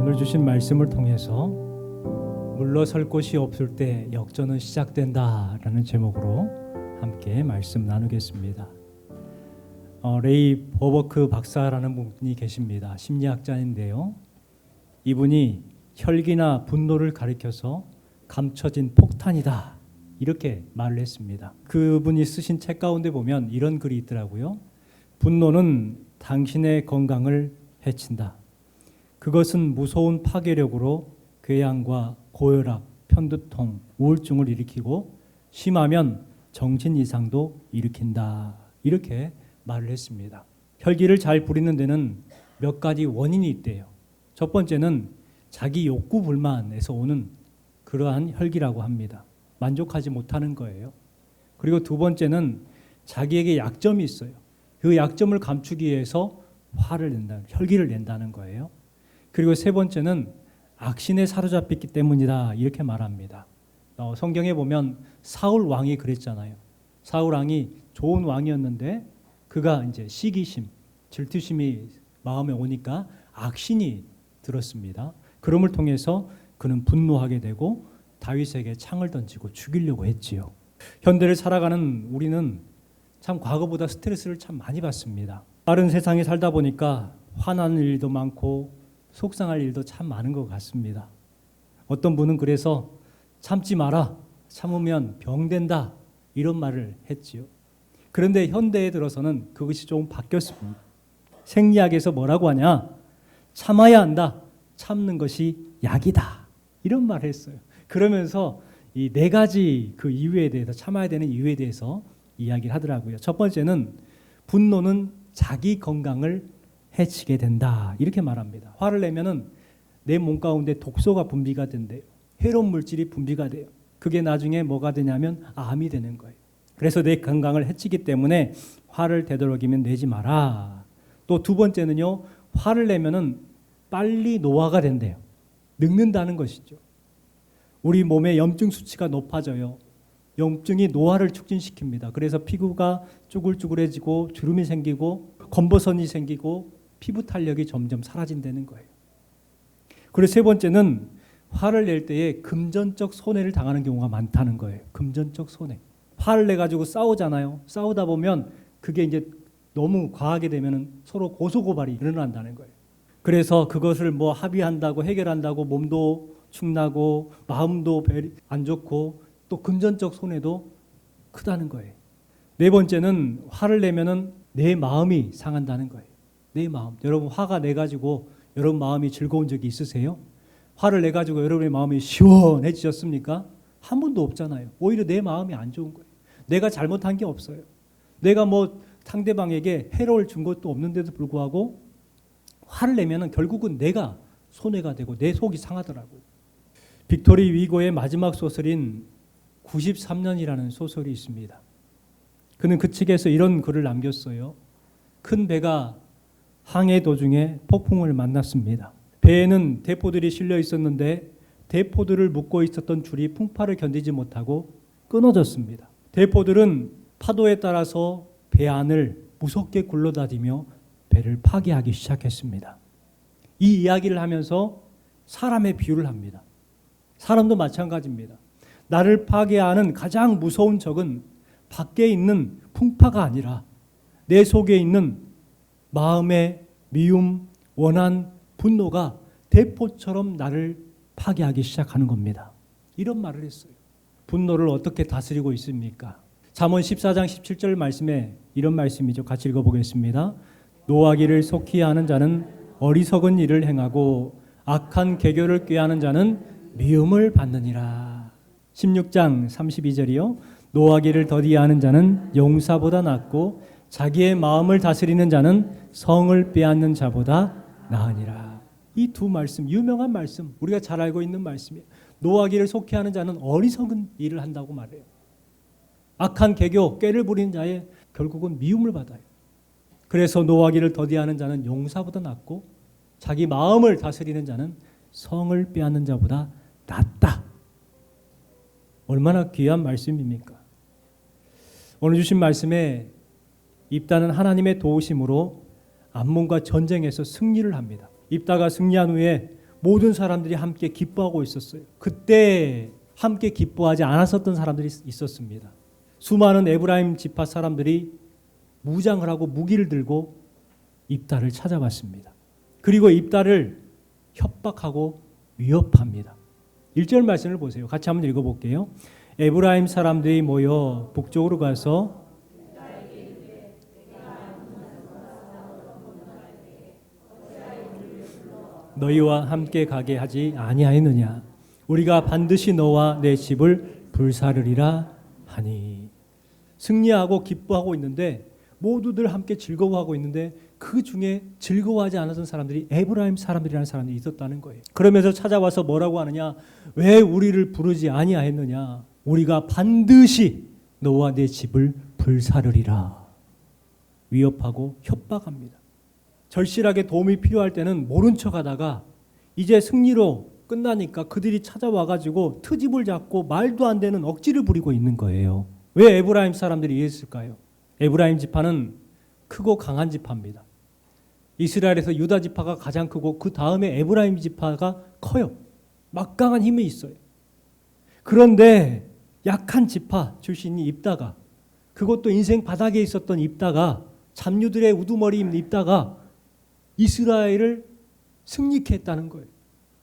오늘 주신 말씀을 통해서 물러설 곳이 없을 때 역전은 시작된다라는 제목으로 함께 말씀 나누겠습니다. 레이 버버크 박사라는 분이 계십니다. 심리학자인데요. 이분이 혈기나 분노를 가리켜서 감춰진 폭탄이다 이렇게 말을 했습니다. 그분이 쓰신 책 가운데 보면 이런 글이 있더라고요. 분노는 당신의 건강을 해친다. 그것은 무서운 파괴력으로 궤양과 고혈압, 편두통, 우울증을 일으키고 심하면 정신 이상도 일으킨다. 이렇게 말을 했습니다. 혈기를 잘 부리는 데는 몇 가지 원인이 있대요. 첫 번째는 자기 욕구 불만에서 오는 그러한 혈기라고 합니다. 만족하지 못하는 거예요. 그리고 두 번째는 자기에게 약점이 있어요. 그 약점을 감추기 위해서 화를 낸다는, 혈기를 낸다는 거예요. 그리고 세 번째는 악신에 사로잡혔기 때문이다 이렇게 말합니다. 성경에 보면 사울 왕이 그랬잖아요. 사울 왕이 좋은 왕이었는데 그가 이제 시기심, 질투심이 마음에 오니까 악신이 들었습니다. 그럼을 통해서 그는 분노하게 되고 다윗에게 창을 던지고 죽이려고 했지요. 현대를 살아가는 우리는 참 과거보다 스트레스를 참 많이 받습니다. 빠른 세상에 살다 보니까 화나는 일도 많고 속상할 일도 참 많은 것 같습니다. 어떤 분은 그래서 참지 마라, 참으면 병된다 이런 말을 했지요. 그런데 현대에 들어서는 그것이 조금 바뀌었습니다. 생리학에서 뭐라고 하냐? 참아야 한다. 참는 것이 약이다. 이런 말을 했어요. 그러면서 이 네 가지 그 이유에 대해서 참아야 되는 이유에 대해서 이야기를 하더라고요. 첫 번째는 분노는 자기 건강을 해치게 된다. 이렇게 말합니다. 화를 내면은 내 몸 가운데 독소가 분비가 된대요. 해로운 물질이 분비가 돼요. 그게 나중에 뭐가 되냐면 암이 되는 거예요. 그래서 내 건강을 해치기 때문에 화를 되도록이면 내지 마라. 또 두 번째는요. 화를 내면은 빨리 노화가 된대요. 늙는다는 것이죠. 우리 몸의 염증 수치가 높아져요. 염증이 노화를 촉진시킵니다. 그래서 피부가 쭈글쭈글해지고 주름이 생기고 검버선이 생기고 피부 탄력이 점점 사라진다는 거예요. 그리고 세 번째는 화를 낼 때에 금전적 손해를 당하는 경우가 많다는 거예요. 금전적 손해. 화를 내 가지고 싸우잖아요. 싸우다 보면 그게 이제 너무 과하게 되면 서로 고소고발이 일어난다는 거예요. 그래서 그것을 뭐 합의한다고 해결한다고 몸도 축나고 마음도 안 좋고 또 금전적 손해도 크다는 거예요. 네 번째는 화를 내면은 내 마음이 상한다는 거예요. 내 마음. 여러분 화가 내 가지고 여러분 마음이 즐거운 적이 있으세요? 화를 내 가지고 여러분의 마음이 시원해지셨습니까? 한 번도 없잖아요. 오히려 내 마음이 안 좋은 거예요. 내가 잘못한 게 없어요. 내가 뭐 상대방에게 해로울 준 것도 없는데도 불구하고 화를 내면은 결국은 내가 손해가 되고 내 속이 상하더라고요. 빅토리 위고의 마지막 소설인 93년이라는 소설이 있습니다. 그는 그 책에서 이런 글을 남겼어요. 큰 배가 항해 도중에 폭풍을 만났습니다. 배에는 대포들이 실려 있었는데 대포들을 묶고 있었던 줄이 풍파를 견디지 못하고 끊어졌습니다. 대포들은 파도에 따라서 배 안을 무섭게 굴러다니며 배를 파괴하기 시작했습니다. 이 이야기를 하면서 사람의 비유를 합니다. 사람도 마찬가지입니다. 나를 파괴하는 가장 무서운 적은 밖에 있는 풍파가 아니라 내 속에 있는 마음의 미움, 원한, 분노가 대포처럼 나를 파괴하기 시작하는 겁니다. 이런 말을 했어요. 분노를 어떻게 다스리고 있습니까? 잠언 14장 17절 말씀에 이런 말씀이죠. 같이 읽어보겠습니다. 노하기를 속히 하는 자는 어리석은 일을 행하고 악한 계교를 꾀하는 자는 미움을 받느니라. 16장 32절이요. 노하기를 더디하는 자는 용사보다 낫고 자기의 마음을 다스리는 자는 성을 빼앗는 자보다 나으니라. 이 두 말씀, 유명한 말씀, 우리가 잘 알고 있는 말씀이에요. 노하기를 속히 하는 자는 어리석은 일을 한다고 말해요. 악한 계교, 꾀를 부리는 자의 결국은 미움을 받아요. 그래서 노하기를 더디하는 자는 용사보다 낫고 자기 마음을 다스리는 자는 성을 빼앗는 자보다 낫다. 얼마나 귀한 말씀입니까? 오늘 주신 말씀에 입다는 하나님의 도우심으로 암몬과 전쟁에서 승리를 합니다. 입다가 승리한 후에 모든 사람들이 함께 기뻐하고 있었어요. 그때 함께 기뻐하지 않았었던 사람들이 있었습니다. 수많은 에브라임 지파 사람들이 무장을 하고 무기를 들고 입다를 찾아왔습니다. 그리고 입다를 협박하고 위협합니다. 1절 말씀을 보세요. 같이 한번 읽어볼게요. 에브라임 사람들이 모여 북쪽으로 가서 너희와 함께 가게 하지 아니하였느냐. 우리가 반드시 너와 내 집을 불사르리라 하니. 승리하고 기뻐하고 있는데 모두들 함께 즐거워하고 있는데 그 중에 즐거워하지 않았던 사람들이 에브라임 사람들이라는 사람들이 있었다는 거예요. 그러면서 찾아와서 뭐라고 하느냐. 왜 우리를 부르지 아니하였느냐. 우리가 반드시 너와 내 집을 불사르리라. 위협하고 협박합니다. 절실하게 도움이 필요할 때는 모른 척하다가 이제 승리로 끝나니까 그들이 찾아와가지고 트집을 잡고 말도 안 되는 억지를 부리고 있는 거예요. 왜 에브라임 사람들이 이랬을까요? 에브라임 지파는 크고 강한 지파입니다. 이스라엘에서 유다 지파가 가장 크고 그 다음에 에브라임 지파가 커요. 막강한 힘이 있어요. 그런데 약한 지파 출신이 입다가, 그것도 인생 바닥에 있었던 입다가, 잡류들의 우두머리인 입다가 이스라엘을 승리케 했다는 거예요.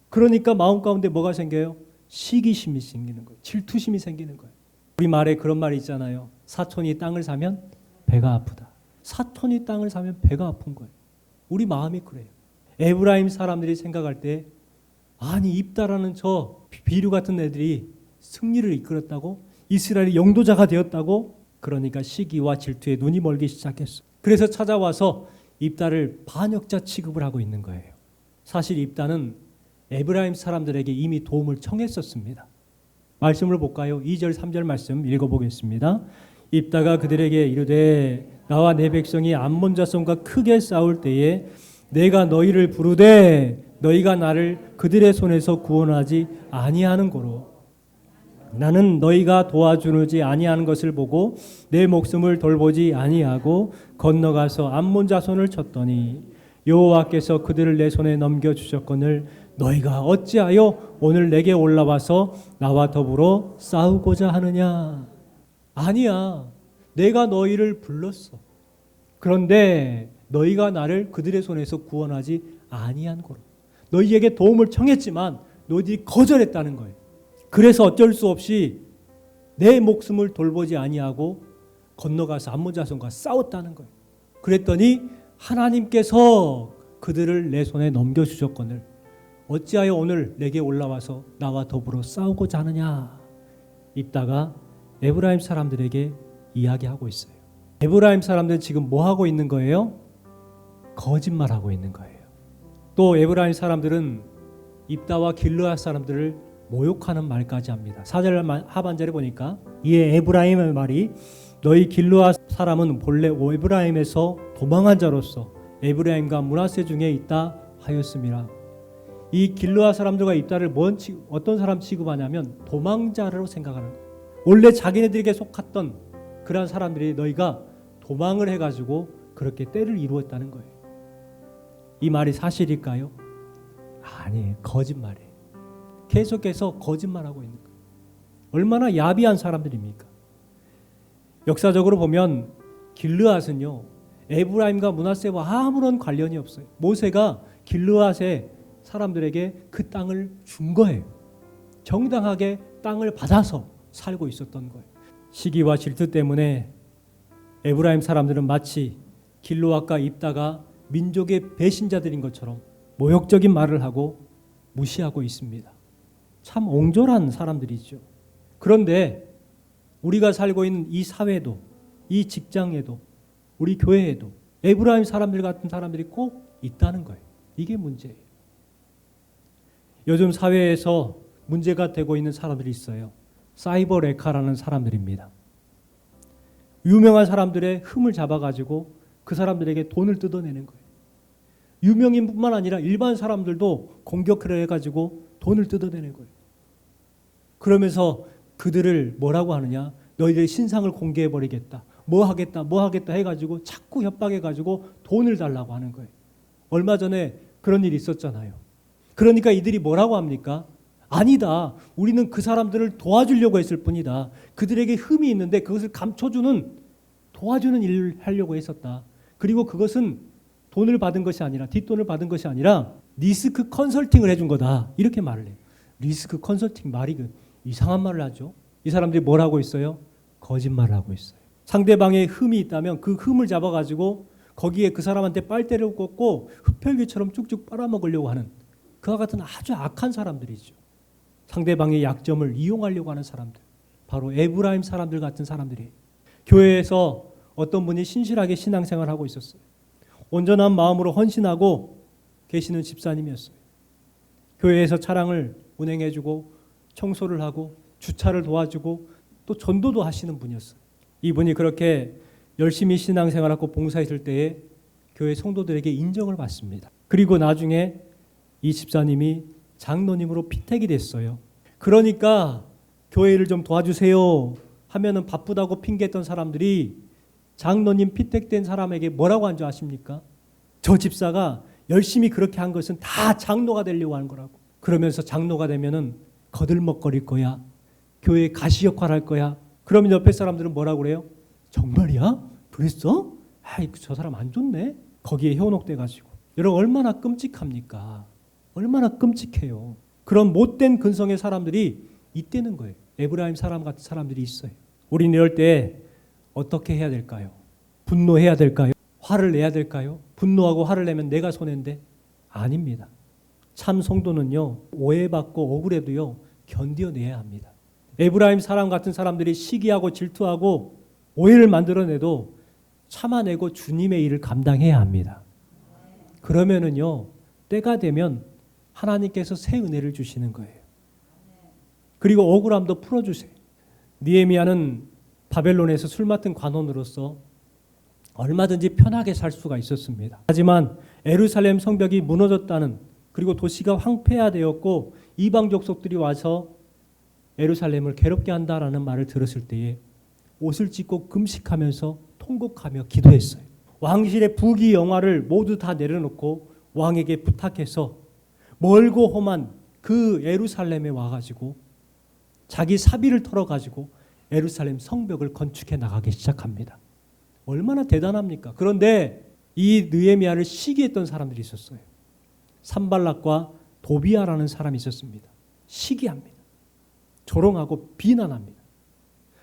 그러니까 마음 가운데 뭐가 생겨요? 시기심이 생기는 거예요. 질투심이 생기는 거예요. 우리 말에 그런 말이 있잖아요. 사촌이 땅을 사면 배가 아프다. 사촌이 땅을 사면 배가 아픈 거예요. 우리 마음이 그래요. 에브라임 사람들이 생각할 때 아니 입다라는 저 비류 같은 애들이 승리를 이끌었다고? 이스라엘이 영도자가 되었다고? 그러니까 시기와 질투에 눈이 멀기 시작했어. 그래서 찾아와서 입다를 반역자 취급을 하고 있는 거예요. 사실 입다는 에브라임 사람들에게 이미 도움을 청했었습니다. 말씀을 볼까요? 2절 3절 말씀 읽어보겠습니다. 입다가 그들에게 이르되 나와 내 백성이 암몬 자손과 크게 싸울 때에 내가 너희를 부르되 너희가 나를 그들의 손에서 구원하지 아니하는 고로 나는 너희가 도와주지 아니하는 것을 보고 내 목숨을 돌보지 아니하고 건너가서 암몬 자손을 쳤더니 여호와께서 그들을 내 손에 넘겨주셨거늘 너희가 어찌하여 오늘 내게 올라와서 나와 더불어 싸우고자 하느냐. 아니야. 내가 너희를 불렀어. 그런데 너희가 나를 그들의 손에서 구원하지 아니한 거로. 너희에게 도움을 청했지만 너희들이 거절했다는 거예요. 그래서 어쩔 수 없이 내 목숨을 돌보지 아니하고 건너가서 암몬 자손과 싸웠다는 거예요. 그랬더니 하나님께서 그들을 내 손에 넘겨주셨거늘 어찌하여 오늘 내게 올라와서 나와 더불어 싸우고자 하느냐. 입다가 에브라임 사람들에게 이야기하고 있어요. 에브라임 사람들은 지금 뭐 하고 있는 거예요? 거짓말하고 있는 거예요. 또 에브라임 사람들은 입다와 길르앗 사람들을 모욕하는 말까지 합니다. 4절 하반절에 보니까 이에 에브라임의 말이 너희 길르앗 사람은 본래 에브라임에서 도망한 자로서 에브라임과 므낫세 중에 있다 하였음이라. 이 길르앗 사람들과 입다를 어떤 사람 취급하냐면 도망자로 생각하는 거예요. 원래 자기네들에게 속했던 그런 사람들이 너희가 도망을 해가지고 그렇게 때를 이루었다는 거예요. 이 말이 사실일까요? 아니에요. 거짓말이에요. 계속해서 거짓말하고 있는 거예요. 얼마나 야비한 사람들입니까? 역사적으로 보면 길르앗은요 에브라임과 므낫세와 아무런 관련이 없어요. 모세가 길르앗의 사람들에게 그 땅을 준 거예요. 정당하게 땅을 받아서 살고 있었던 거예요. 시기와 질투 때문에 에브라임 사람들은 마치 길르앗과 입다가 민족의 배신자들인 것처럼 모욕적인 말을 하고 무시하고 있습니다. 참 옹졸한 사람들이죠. 그런데 우리가 살고 있는 이 사회도, 이 직장에도, 우리 교회에도 에브라임 사람들 같은 사람들이 꼭 있다는 거예요. 이게 문제예요. 요즘 사회에서 문제가 되고 있는 사람들이 있어요. 사이버 레카라는 사람들입니다. 유명한 사람들의 흠을 잡아가지고 그 사람들에게 돈을 뜯어내는 거예요. 유명인뿐만 아니라 일반 사람들도 공격을 해가지고 돈을 뜯어내는 거예요. 그러면서 그들을 뭐라고 하느냐? 너희들의 신상을 공개해버리겠다. 뭐 하겠다 해가지고 자꾸 협박해가지고 돈을 달라고 하는 거예요. 얼마 전에 그런 일이 있었잖아요. 그러니까 이들이 뭐라고 합니까? 아니다. 우리는 그 사람들을 도와주려고 했을 뿐이다. 그들에게 흠이 있는데 그것을 감춰주는 도와주는 일을 하려고 했었다. 그리고 그것은 돈을 받은 것이 아니라 뒷돈을 받은 것이 아니라 리스크 컨설팅을 해준 거다. 이렇게 말을 해요. 리스크 컨설팅 말이 이상한 말을 하죠. 이 사람들이 뭘 하고 있어요? 거짓말을 하고 있어요. 상대방의 흠이 있다면 그 흠을 잡아가지고 거기에 그 사람한테 빨대를 꽂고 흡혈귀처럼 쭉쭉 빨아먹으려고 하는 그와 같은 아주 악한 사람들이죠. 상대방의 약점을 이용하려고 하는 사람들. 바로 에브라임 사람들 같은 사람들이에요. 교회에서 어떤 분이 신실하게 신앙생활을 하고 있었어요. 온전한 마음으로 헌신하고 계시는 집사님이었어요. 교회에서 차량을 운행해주고 청소를 하고 주차를 도와주고 또 전도도 하시는 분이었어요. 이분이 그렇게 열심히 신앙생활하고 봉사했을 때에 교회 성도들에게 인정을 받습니다. 그리고 나중에 이 집사님이 장로님으로 피택이 됐어요. 그러니까 교회를 좀 도와주세요 하면은 바쁘다고 핑계했던 사람들이 장로님 피택된 사람에게 뭐라고 한 줄 아십니까? 저 집사가 열심히 그렇게 한 것은 다 장로가 되려고 하는 거라고. 그러면서 장로가 되면은 거들먹거릴 거야. 교회에 가시 역할 할 거야. 그러면 옆에 사람들은 뭐라고 그래요? 정말이야? 그랬어? 아이, 저 사람 안 좋네. 거기에 현혹돼 가지고. 여러분 얼마나 끔찍합니까? 얼마나 끔찍해요. 그런 못된 근성의 사람들이 있다는 거예요. 에브라임 사람 같은 사람들이 있어요. 우리는 이럴 때 어떻게 해야 될까요? 분노해야 될까요? 화를 내야 될까요? 분노하고 화를 내면 내가 손해인데? 아닙니다. 참 성도는요, 오해받고 억울해도요, 견뎌내야 합니다. 에브라임 사람 같은 사람들이 시기하고 질투하고 오해를 만들어내도 참아내고 주님의 일을 감당해야 합니다. 그러면은요, 때가 되면 하나님께서 새 은혜를 주시는 거예요. 그리고 억울함도 풀어주세요. 느헤미야는 바벨론에서 술 맡은 관원으로서 얼마든지 편하게 살 수가 있었습니다. 하지만 예루살렘 성벽이 무너졌다는, 그리고 도시가 황폐화되었고 이방 족속들이 와서 예루살렘을 괴롭게 한다라는 말을 들었을 때에 옷을 찢고 금식하면서 통곡하며 기도했어요. 왕실의 부귀 영화를 모두 다 내려놓고 왕에게 부탁해서 멀고 험한 그 예루살렘에 와가지고 자기 사비를 털어가지고 예루살렘 성벽을 건축해 나가기 시작합니다. 얼마나 대단합니까? 그런데 이 느헤미야를 시기했던 사람들이 있었어요. 산발락과 도비아라는 사람이 있었습니다. 시기합니다. 조롱하고 비난합니다.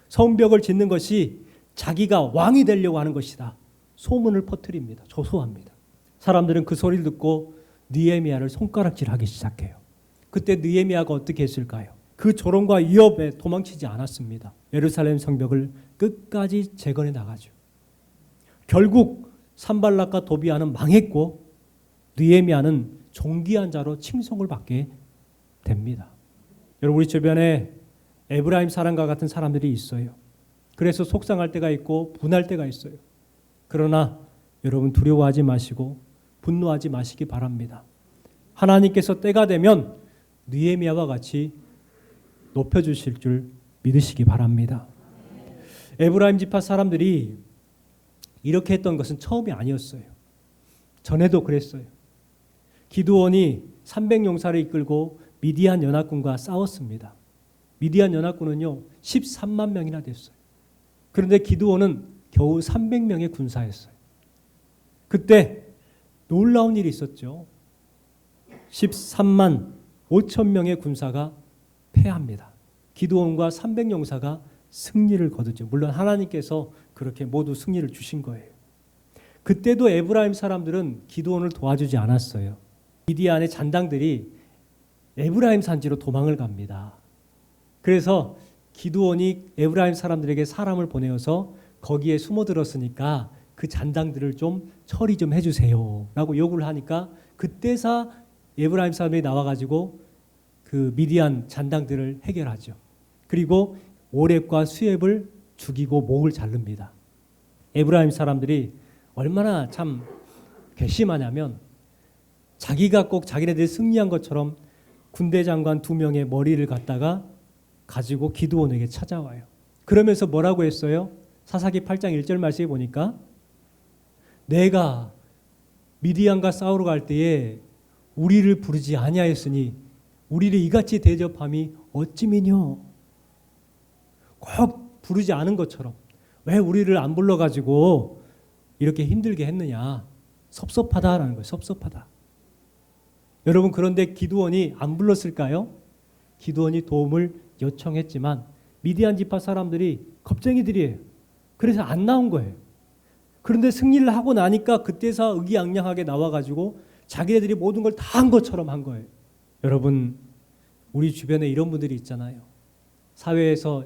성벽을 짓는 것이 자기가 왕이 되려고 하는 것이다. 소문을 퍼뜨립니다. 조소합니다. 사람들은 그 소리를 듣고 느헤미야를 손가락질하기 시작해요. 그때 느헤미야가 어떻게 했을까요? 그 조롱과 위협에 도망치지 않았습니다. 예루살렘 성벽을 끝까지 재건해 나가죠. 결국 산발락과 도비아는 망했고 느헤미야는 존귀한 자로 칭송을 받게 됩니다. 여러분 우리 주변에 에브라임 사람과 같은 사람들이 있어요. 그래서 속상할 때가 있고 분할 때가 있어요. 그러나 여러분 두려워하지 마시고 분노하지 마시기 바랍니다. 하나님께서 때가 되면 느헤미야와 같이 높여주실 줄 믿으시기 바랍니다. 에브라임 지파 사람들이 이렇게 했던 것은 처음이 아니었어요. 전에도 그랬어요. 기드온이 300용사를 이끌고 미디안 연합군과 싸웠습니다. 미디안 연합군은요 13만 명이나 됐어요. 그런데 기드온은 겨우 300명의 군사였어요. 그때 놀라운 일이 있었죠. 13만 5천 명의 군사가 패합니다. 기드온과 300용사가 승리를 거두죠. 물론 하나님께서 그렇게 모두 승리를 주신 거예요. 그때도 에브라임 사람들은 기드온을 도와주지 않았어요. 미디안의 잔당들이 에브라임 산지로 도망을 갑니다. 그래서 기드온이 에브라임 사람들에게 사람을 보내어서 거기에 숨어들었으니까 그 잔당들을 좀 처리 좀 해주세요 라고 요구를 하니까 그때서 에브라임 사람들이 나와가지고 그 미디안 잔당들을 해결하죠. 그리고 오렙과 수렙을 죽이고 목을 자릅니다. 에브라임 사람들이 얼마나 참 괘씸하냐면 자기가 꼭 자기네들이 승리한 것처럼 군대 장관 2명의 머리를 갖다가 가지고 기드온에게 찾아와요. 그러면서 뭐라고 했어요? 사사기 8장 1절 말씀에 보니까 내가 미디안과 싸우러 갈 때에 우리를 부르지 아니하였으니 우리를 이같이 대접함이 어찌미뇨. 꼭 부르지 않은 것처럼 왜 우리를 안 불러가지고 이렇게 힘들게 했느냐. 섭섭하다라는 거예요. 섭섭하다. 여러분, 그런데 기드온이 안 불렀을까요? 기드온이 도움을 요청했지만 미디안 지파 사람들이 겁쟁이들이에요. 그래서 안 나온 거예요. 그런데 승리를 하고 나니까 그때서 의기양양하게 나와가지고 자기네들이 모든 걸 다 한 것처럼 한 거예요. 여러분, 우리 주변에 이런 분들이 있잖아요. 사회에서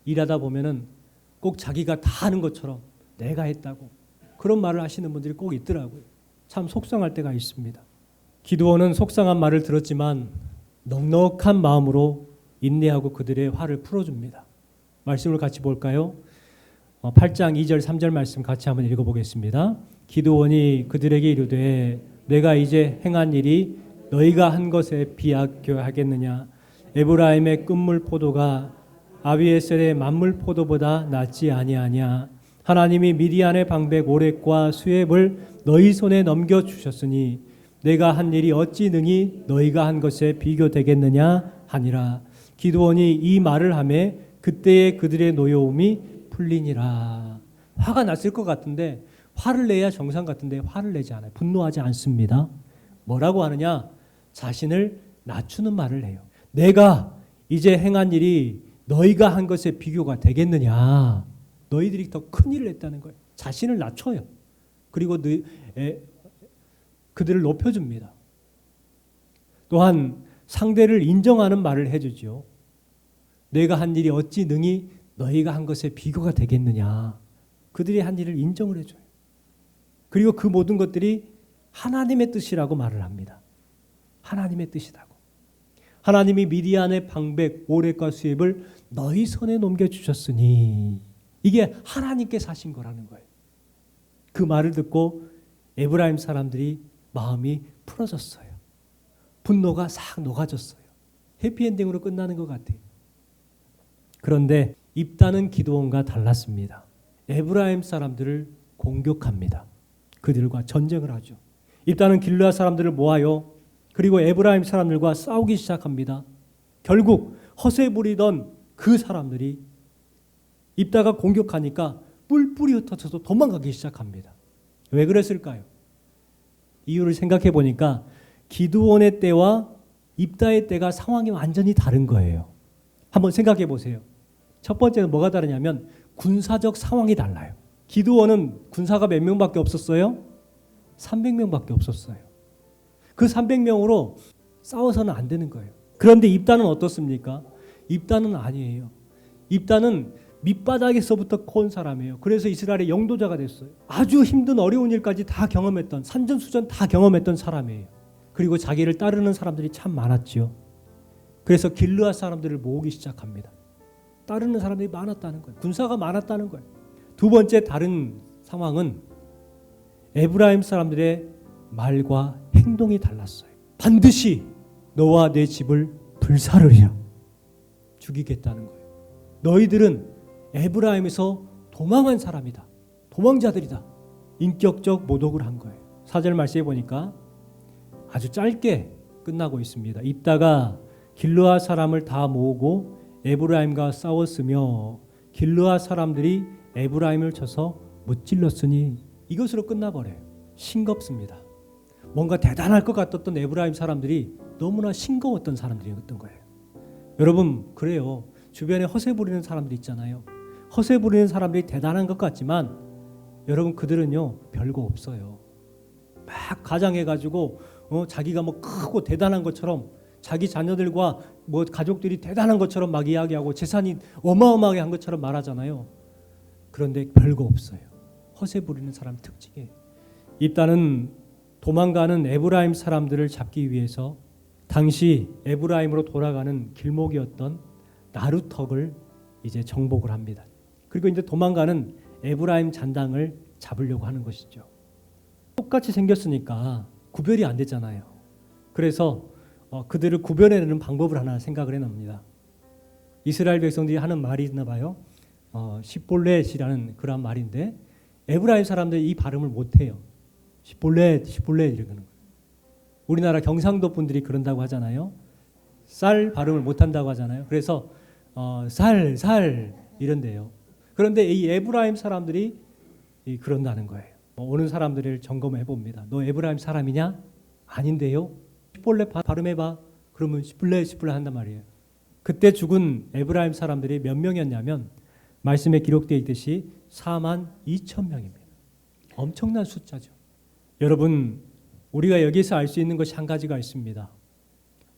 일하다 보면은 꼭 자기가 다 하는 것처럼 내가 했다고 그런 말을 하시는 분들이 꼭 있더라고요. 참 속상할 때가 있습니다. 기드온은 속상한 말을 들었지만 넉넉한 마음으로 인내하고 그들의 화를 풀어줍니다. 말씀을 같이 볼까요? 8장 2절 3절 말씀 같이 한번 읽어보겠습니다. 기드온이 그들에게 이르되 내가 이제 행한 일이 너희가 한 것에 비하하겠느냐. 에브라임의 끝물 포도가 아비에셀의 만물 포도보다 낫지 아니하냐. 하나님이 미디안의 방백 오렉과 수앱을 너희 손에 넘겨주셨으니 내가 한 일이 어찌 능히 너희가 한 것에 비교되겠느냐 하니라. 기드온이 이 말을 하매 그때에 그들의 노여움이 풀리니라. 화가 났을 것 같은데 화를 내야 정상 같은데 화를 내지 않아요. 분노하지 않습니다. 뭐라고 하느냐? 자신을 낮추는 말을 해요. 내가 이제 행한 일이 너희가 한 것에 비교가 되겠느냐. 너희들이 더 큰 일을 했다는 거예요. 자신을 낮춰요. 그리고 그들을 높여줍니다. 또한 상대를 인정하는 말을 해주죠. 내가 한 일이 어찌 능히 너희가 한 것에 비교가 되겠느냐. 그들이 한 일을 인정을 해줘요. 그리고 그 모든 것들이 하나님의 뜻이라고 말을 합니다. 하나님의 뜻이라고. 하나님이 미디안의 방백, 오렉과 수입을 너희 손에 넘겨주셨으니 이게 하나님께서 하신 거라는 거예요. 그 말을 듣고 에브라임 사람들이 마음이 풀어졌어요. 분노가 싹 녹아졌어요. 해피엔딩으로 끝나는 것 같아요. 그런데 입다는 기드온과 달랐습니다. 에브라임 사람들을 공격합니다. 그들과 전쟁을 하죠. 입다는 길르앗 사람들을 모아요. 그리고 에브라임 사람들과 싸우기 시작합니다. 결국 허세 부리던 그 사람들이 입다가 공격하니까 뿔뿔이 흩어져서 도망가기 시작합니다. 왜 그랬을까요? 이유를 생각해 보니까 기드온의 때와 입다의 때가 상황이 완전히 다른 거예요. 한번 생각해 보세요. 첫 번째는 뭐가 다르냐면 군사적 상황이 달라요. 기드온은 군사가 몇 명밖에 없었어요? 300명밖에 없었어요. 그 300명으로 싸워서는 안 되는 거예요. 그런데 입다는 어떻습니까? 입다는 아니에요. 입다는 밑바닥에서부터 커온 사람이에요. 그래서 이스라엘의 영도자가 됐어요. 아주 힘든 어려운 일까지 다 경험했던, 산전수전 다 경험했던 사람이에요. 그리고 자기를 따르는 사람들이 참 많았죠. 그래서 길르앗 사람들을 모으기 시작합니다. 따르는 사람들이 많았다는 거예요. 군사가 많았다는 거예요. 두 번째 다른 상황은 에브라임 사람들의 말과 행동이 달랐어요. 반드시 너와 내 집을 불사르리라. 죽이겠다는 거예요. 너희들은 에브라임에서 도망한 사람이다. 도망자들이다. 인격적 모독을 한 거예요. 4절 말씀해 보니까 아주 짧게 끝나고 있습니다. 입다가 길르앗 사람을 다 모으고 에브라임과 싸웠으며 길르앗 사람들이 에브라임을 쳐서 무찔렀으니 이것으로 끝나버려요. 싱겁습니다. 뭔가 대단할 것 같았던 에브라임 사람들이 너무나 싱거웠던 사람들이었던 거예요. 여러분, 그래요. 주변에 허세 부리는 사람들 있잖아요. 허세 부리는 사람들이 대단한 것 같지만 여러분, 그들은요 별거 없어요. 막 가장해가지고 자기가 뭐 크고 대단한 것처럼 자기 자녀들과 뭐 가족들이 대단한 것처럼 막 이야기하고 재산이 어마어마하게 한 것처럼 말하잖아요. 그런데 별거 없어요. 허세 부리는 사람 특징이에요. 입다는 도망가는 에브라임 사람들을 잡기 위해서 당시 에브라임으로 돌아가는 길목이었던 나루턱을 이제 정복을 합니다. 그리고 이제 도망가는 에브라임 잔당을 잡으려고 하는 것이죠. 똑같이 생겼으니까 구별이 안 되잖아요. 그래서 그들을 구별해내는 방법을 하나 생각을 해냅니다. 이스라엘 백성들이 하는 말이 있나 봐요. 시볼렛이라는 그런 말인데 에브라임 사람들이 이 발음을 못해요. 시볼렛 이러는 거예요. 우리나라 경상도 분들이 그런다고 하잖아요. 쌀 발음을 못한다고 하잖아요. 그래서 살 이런데요. 그런데 이 에브라임 사람들이 그런다는 거예요. 오는 사람들을 점검해 봅니다. 너 에브라임 사람이냐? 아닌데요. 시볼레 발음해봐. 그러면 시블레 한단 말이에요. 그때 죽은 에브라임 사람들이 몇 명이었냐면 말씀에 기록되어 있듯이 4만 2천 명입니다. 엄청난 숫자죠. 여러분, 우리가 여기서 알 수 있는 것이 한 가지가 있습니다.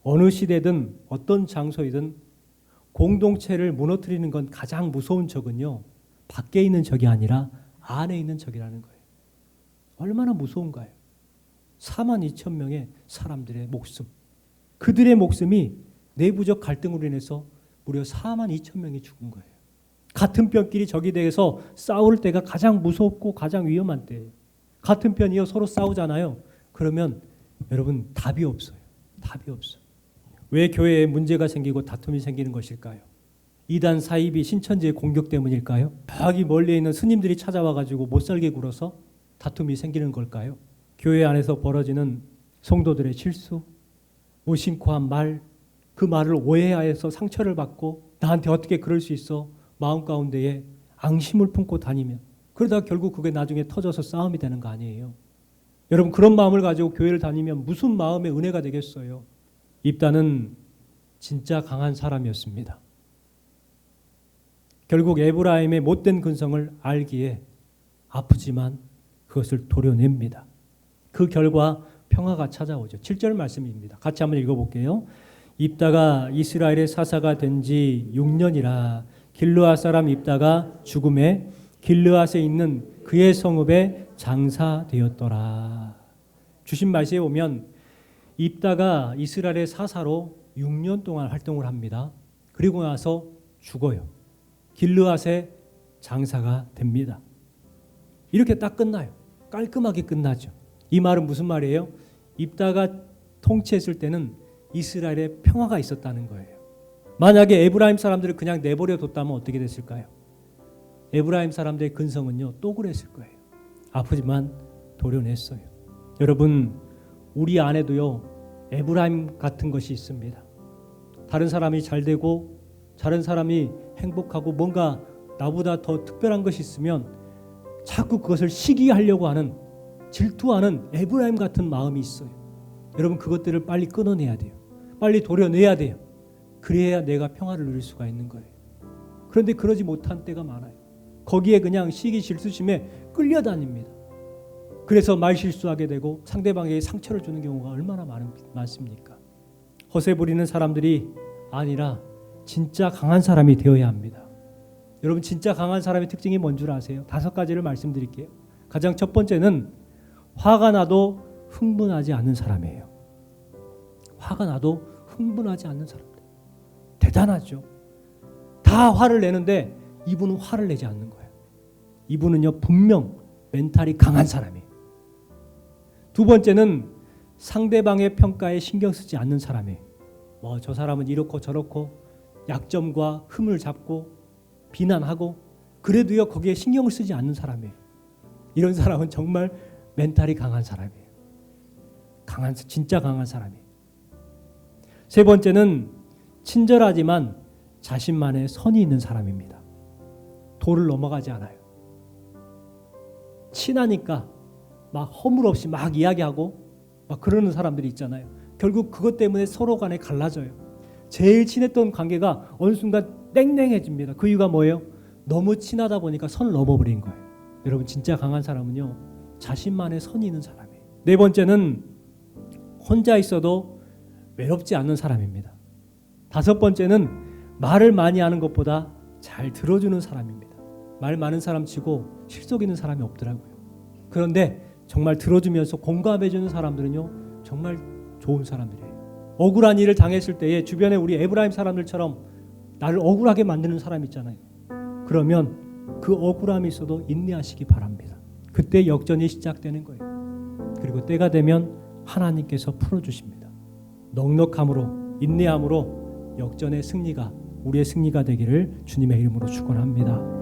어느 시대든 어떤 장소이든 공동체를 무너뜨리는 건 가장 무서운 적은요, 밖에 있는 적이 아니라 안에 있는 적이라는 거예요. 얼마나 무서운가요? 4만 2천 명의 사람들의 목숨, 그들의 목숨이 내부적 갈등으로 인해서 무려 4만 2천 명이 죽은 거예요. 같은 편끼리 적이 돼서 싸울 때가 가장 무섭고 가장 위험한 때예요. 같은 편이요 서로 싸우잖아요. 그러면 여러분 답이 없어요. 답이 없어요. 왜 교회에 문제가 생기고 다툼이 생기는 것일까요? 이단 사이비 신천지의 공격 때문일까요? 저기 멀리 있는 스님들이 찾아와가지고 못살게 굴어서 다툼이 생기는 걸까요? 교회 안에서 벌어지는 성도들의 실수, 무심코 한 말, 그 말을 오해하여서 상처를 받고 나한테 어떻게 그럴 수 있어? 마음 가운데에 앙심을 품고 다니면 그러다 결국 그게 나중에 터져서 싸움이 되는 거 아니에요. 여러분, 그런 마음을 가지고 교회를 다니면 무슨 마음의 은혜가 되겠어요? 입다는 진짜 강한 사람이었습니다. 결국 에브라임의 못된 근성을 알기에 아프지만 그것을 도려냅니다. 그 결과 평화가 찾아오죠. 7절 말씀입니다. 같이 한번 읽어볼게요. 입다가 이스라엘의 사사가 된 지 6년이라 길르앗 사람 입다가 죽음에 길르앗에 있는 그의 성읍에 장사되었더라. 주신 말씀에 보면 입다가 이스라엘의 사사로 6년 동안 활동을 합니다. 그리고 나서 죽어요. 길르앗에 장사가 됩니다. 이렇게 딱 끝나요. 깔끔하게 끝나죠. 이 말은 무슨 말이에요? 입다가 통치했을 때는 이스라엘에 평화가 있었다는 거예요. 만약에 에브라임 사람들을 그냥 내버려 뒀다면 어떻게 됐을까요? 에브라임 사람들의 근성은요 또 그랬을 거예요. 아프지만 도려냈어요. 여러분, 우리 안에도요 에브라임 같은 것이 있습니다. 다른 사람이 잘 되고 다른 사람이 행복하고 뭔가 나보다 더 특별한 것이 있으면 자꾸 그것을 시기하려고 하는, 질투하는 에브라임 같은 마음이 있어요. 여러분, 그것들을 빨리 끊어내야 돼요. 빨리 도려내야 돼요. 그래야 내가 평화를 누릴 수가 있는 거예요. 그런데 그러지 못한 때가 많아요. 거기에 그냥 시기 질투심에 끌려다닙니다. 그래서 말 실수하게 되고 상대방에게 상처를 주는 경우가 얼마나 많습니까? 허세 부리는 사람들이 아니라 진짜 강한 사람이 되어야 합니다. 여러분, 진짜 강한 사람의 특징이 뭔 줄 아세요? 5가지를 말씀드릴게요. 가장 첫 번째는 화가 나도 흥분하지 않는 사람이에요. 화가 나도 흥분하지 않는 사람들. 대단하죠. 다 화를 내는데 이분은 화를 내지 않는 거예요. 이분은요 분명 멘탈이 강한 사람이에요. 두 번째는 상대방의 평가에 신경 쓰지 않는 사람이에요. 저 사람은 이렇고 저렇고 약점과 흠을 잡고 비난하고 그래도요 거기에 신경을 쓰지 않는 사람이에요. 이런 사람은 정말 멘탈이 강한 사람이에요. 진짜 강한 사람이에요. 세 번째는 친절하지만 자신만의 선이 있는 사람입니다. 도를 넘어가지 않아요. 친하니까 막 허물없이 막 이야기하고 막 그러는 사람들이 있잖아요. 결국 그것 때문에 서로 간에 갈라져요. 제일 친했던 관계가 어느 순간 땡땡해집니다. 그 이유가 뭐예요? 너무 친하다 보니까 선을 넘어버린 거예요. 여러분, 진짜 강한 사람은요 자신만의 선이 있는 사람이에요. 네 번째는 혼자 있어도 외롭지 않는 사람입니다. 다섯 번째는 말을 많이 하는 것보다 잘 들어주는 사람입니다. 말 많은 사람 치고 실속 있는 사람이 없더라고요. 그런데 정말 들어주면서 공감해주는 사람들은요 정말 좋은 사람들이에요. 억울한 일을 당했을 때에 주변에 우리 에브라임 사람들처럼 나를 억울하게 만드는 사람 있잖아요. 그러면 그 억울함이 있어도 인내하시기 바랍니다. 그때 역전이 시작되는 거예요. 그리고 때가 되면 하나님께서 풀어주십니다. 넉넉함으로 인내함으로 역전의 승리가 우리의 승리가 되기를 주님의 이름으로 축원합니다.